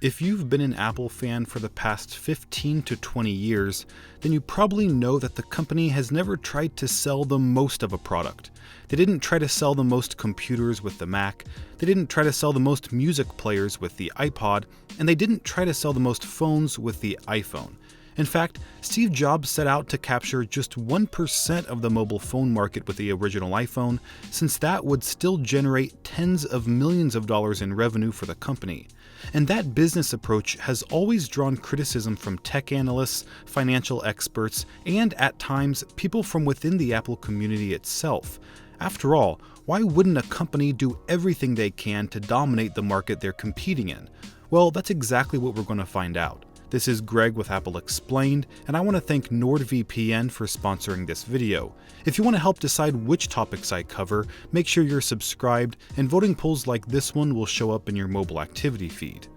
If you've been an Apple fan for the past 15 to 20 years, then you probably know that the company has never tried to sell the most of a product. They didn't try to sell the most computers with the Mac, they didn't try to sell the most music players with the iPod, and they didn't try to sell the most phones with the iPhone. In fact, Steve Jobs set out to capture just 1% of the mobile phone market with the original iPhone, since that would still generate tens of millions of dollars in revenue for the company. And that business approach has always drawn criticism from tech analysts, financial experts, and at times, people from within the Apple community itself. After all, why wouldn't a company do everything they can to dominate the market they're competing in? Well, that's exactly what we're going to find out. This is Greg with Apple Explained, and I want to thank NordVPN for sponsoring this video. If you want to help decide which topics I cover, make sure you're subscribed, and voting polls like this one will show up in your mobile activity feed.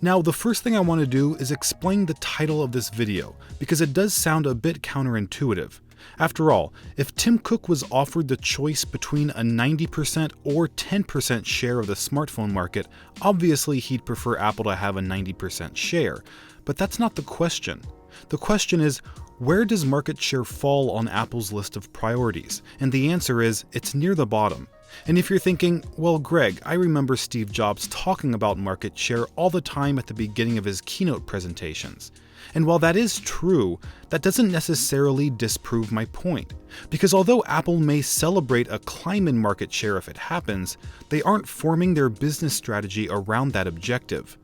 Now, the first thing I want to do is explain the title of this video, because it does sound a bit counterintuitive. After all, if Tim Cook was offered the choice between a 90% or 10% share of the smartphone market, obviously he'd prefer Apple to have a 90% share. But that's not the question. The question is, where does market share fall on Apple's list of priorities? And the answer is, it's near the bottom. And if you're thinking, well, Greg, I remember Steve Jobs talking about market share all the time at the beginning of his keynote presentations. And while that is true, that doesn't necessarily disprove my point. Because although Apple may celebrate a climb in market share if it happens, they aren't forming their business strategy around that objective.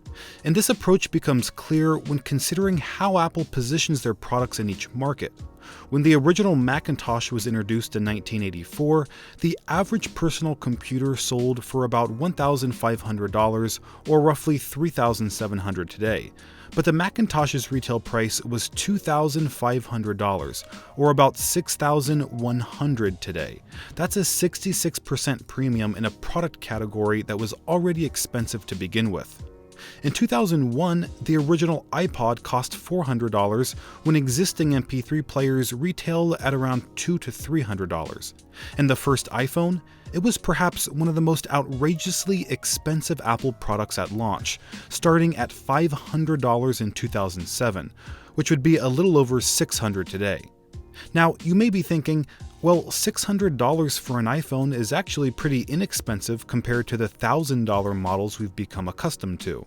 And this approach becomes clear when considering how Apple positions their products in each market. When the original Macintosh was introduced in 1984, the average personal computer sold for about $1,500, or roughly $3,700 today. But the Macintosh's retail price was $2,500, or about $6,100 today. That's a 66% premium in a product category that was already expensive to begin with. In 2001, the original iPod cost $400 when existing MP3 players retailed at around $200 to $300. And the first iPhone? It was perhaps one of the most outrageously expensive Apple products at launch, starting at $500 in 2007, which would be a little over $600 today. Now, you may be thinking, well, $600 for an iPhone is actually pretty inexpensive compared to the $1,000 models we've become accustomed to.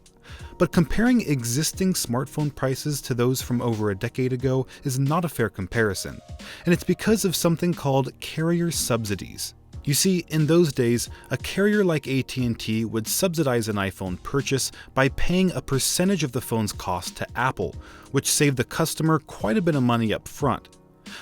But comparing existing smartphone prices to those from over a decade ago is not a fair comparison, and it's because of something called carrier subsidies. You see, in those days, a carrier like AT&T would subsidize an iPhone purchase by paying a percentage of the phone's cost to Apple, which saved the customer quite a bit of money up front.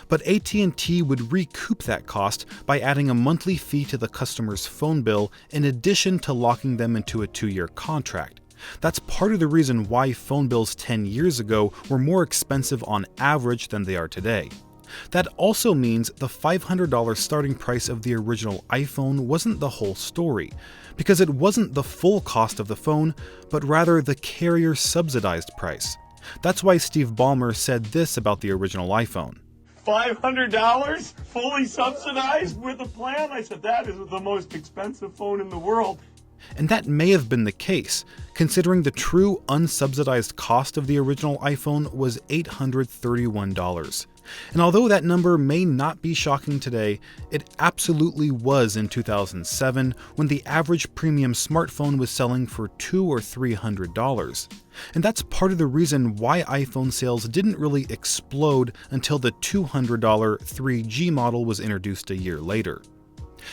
But AT&T would recoup that cost by adding a monthly fee to the customer's phone bill in addition to locking them into a 2-year contract. That's part of the reason why phone bills 10 years ago were more expensive on average than they are today. That also means the $500 starting price of the original iPhone wasn't the whole story, because it wasn't the full cost of the phone, but rather the carrier subsidized price. That's why Steve Ballmer said this about the original iPhone. $500 fully subsidized with a plan? I said, that is the most expensive phone in the world. And that may have been the case, considering the true unsubsidized cost of the original iPhone was $831. And although that number may not be shocking today, it absolutely was in 2007 when the average premium smartphone was selling for $200 or $300. And that's part of the reason why iPhone sales didn't really explode until the $200 3G model was introduced a year later.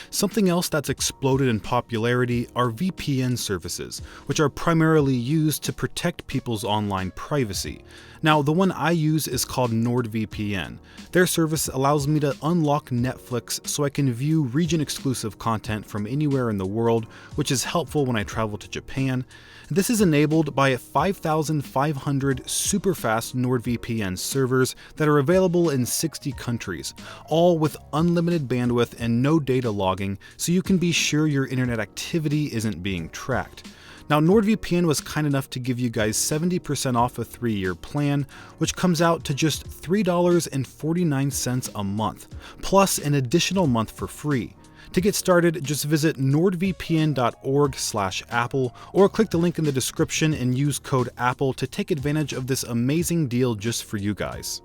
Something else that's exploded in popularity are VPN services, which are primarily used to protect people's online privacy. Now, the one I use is called NordVPN. Their service allows me to unlock Netflix so I can view region-exclusive content from anywhere in the world, which is helpful when I travel to Japan. This is enabled by 5,500 super-fast NordVPN servers that are available in 60 countries, all with unlimited bandwidth and no data logging, so you can be sure your internet activity isn't being tracked. Now, NordVPN was kind enough to give you guys 70% off a 3-year plan, which comes out to just $3.49 a month, plus an additional month for free. To get started, just visit nordvpn.org/Apple or click the link in the description and use code APPLE to take advantage of this amazing deal just for you guys.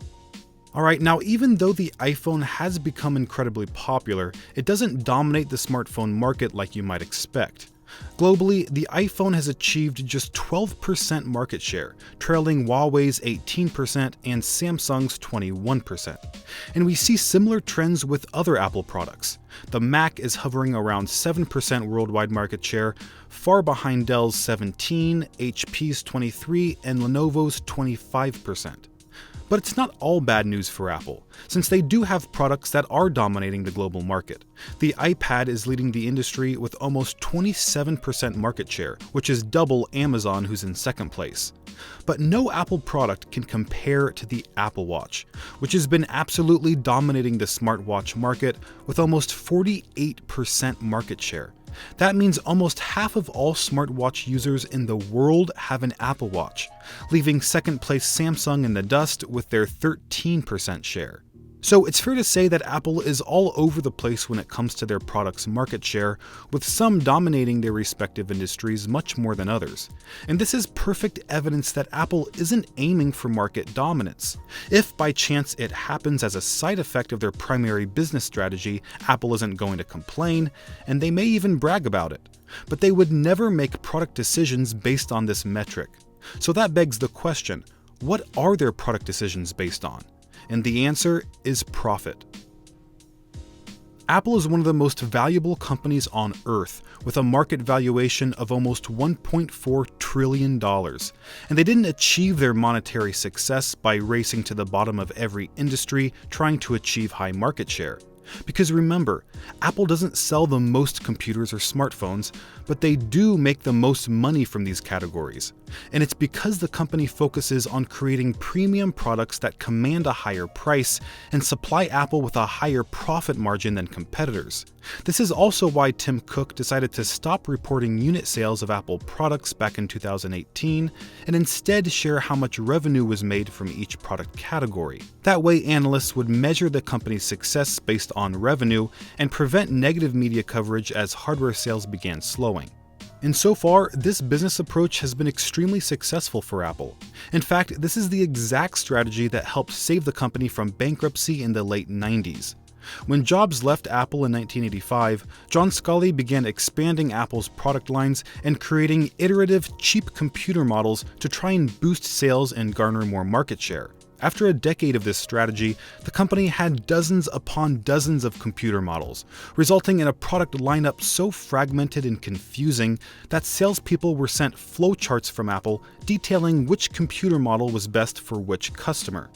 Alright, now even though the iPhone has become incredibly popular, it doesn't dominate the smartphone market like you might expect. Globally, the iPhone has achieved just 12% market share, trailing Huawei's 18% and Samsung's 21%. And we see similar trends with other Apple products. The Mac is hovering around 7% worldwide market share, far behind Dell's 17%, HP's 23%, and Lenovo's 25%. But it's not all bad news for Apple, since they do have products that are dominating the global market. The iPad is leading the industry with almost 27% market share, which is double Amazon, who's in second place. But no Apple product can compare to the Apple Watch, which has been absolutely dominating the smartwatch market with almost 48% market share. That means almost half of all smartwatch users in the world have an Apple Watch, leaving second place Samsung in the dust with their 13% share. So it's fair to say that Apple is all over the place when it comes to their products' market share, with some dominating their respective industries much more than others. And this is perfect evidence that Apple isn't aiming for market dominance. If by chance it happens as a side effect of their primary business strategy, Apple isn't going to complain, and they may even brag about it. But they would never make product decisions based on this metric. So that begs the question, what are their product decisions based on? And the answer is profit. Apple is one of the most valuable companies on Earth, with a market valuation of almost $1.4 trillion. And they didn't achieve their monetary success by racing to the bottom of every industry trying to achieve high market share. Because remember, Apple doesn't sell the most computers or smartphones, but they do make the most money from these categories. And it's because the company focuses on creating premium products that command a higher price and supply Apple with a higher profit margin than competitors. This is also why Tim Cook decided to stop reporting unit sales of Apple products back in 2018 and instead share how much revenue was made from each product category. That way, analysts would measure the company's success based on revenue and prevent negative media coverage as hardware sales began slowing. And so far, this business approach has been extremely successful for Apple. In fact, this is the exact strategy that helped save the company from bankruptcy in the late 90s. When Jobs left Apple in 1985, John Sculley began expanding Apple's product lines and creating iterative, cheap computer models to try and boost sales and garner more market share. After a decade of this strategy, the company had dozens upon dozens of computer models, resulting in a product lineup so fragmented and confusing that salespeople were sent flowcharts from Apple detailing which computer model was best for which customer.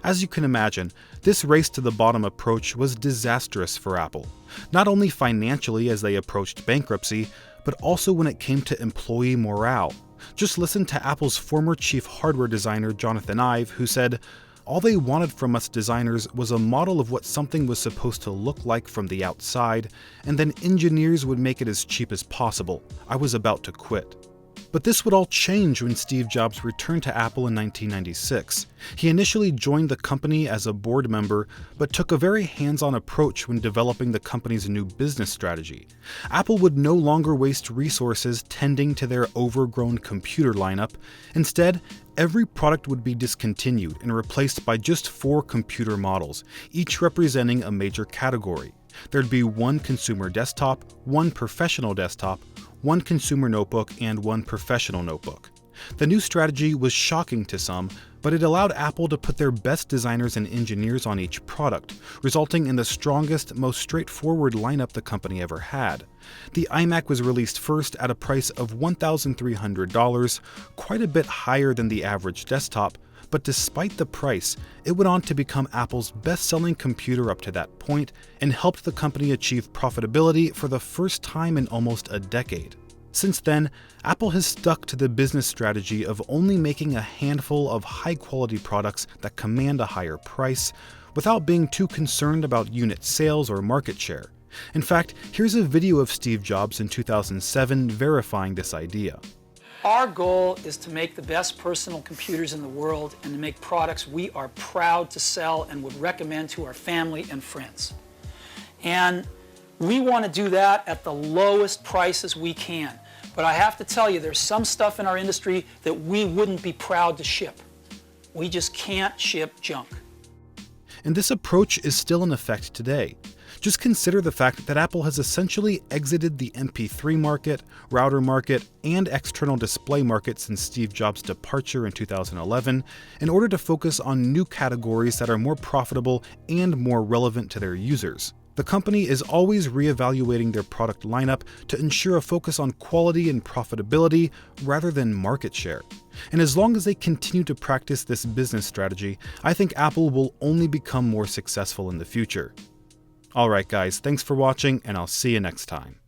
As you can imagine, this race to the bottom approach was disastrous for Apple, not only financially as they approached bankruptcy, but also when it came to employee morale. Just listen to Apple's former chief hardware designer Jonathan Ive, who said, "All they wanted from us designers was a model of what something was supposed to look like from the outside, and then engineers would make it as cheap as possible. I was about to quit." But this would all change when Steve Jobs returned to Apple in 1996. He initially joined the company as a board member, but took a very hands-on approach when developing the company's new business strategy. Apple would no longer waste resources tending to their overgrown computer lineup. Instead, every product would be discontinued and replaced by just 4 computer models, each representing a major category. There'd be one consumer desktop, one professional desktop, one consumer notebook, and one professional notebook. The new strategy was shocking to some, but it allowed Apple to put their best designers and engineers on each product, resulting in the strongest, most straightforward lineup the company ever had. The iMac was released first at a price of $1,300, quite a bit higher than the average desktop, but despite the price, it went on to become Apple's best-selling computer up to that point and helped the company achieve profitability for the first time in almost a decade. Since then, Apple has stuck to the business strategy of only making a handful of high-quality products that command a higher price, without being too concerned about unit sales or market share. In fact, here's a video of Steve Jobs in 2007 verifying this idea. Our goal is to make the best personal computers in the world and to make products we are proud to sell and would recommend to our family and friends. And We want to do that at the lowest prices we can. But I have to tell you, there's some stuff in our industry that we wouldn't be proud to ship. We just can't ship junk. And this approach is still in effect today. Just consider the fact that Apple has essentially exited the MP3 market, router market, and external display market since Steve Jobs' departure in 2011 in order to focus on new categories that are more profitable and more relevant to their users. The company is always reevaluating their product lineup to ensure a focus on quality and profitability rather than market share. And as long as they continue to practice this business strategy, I think Apple will only become more successful in the future. Alright guys, thanks for watching, and I'll see you next time.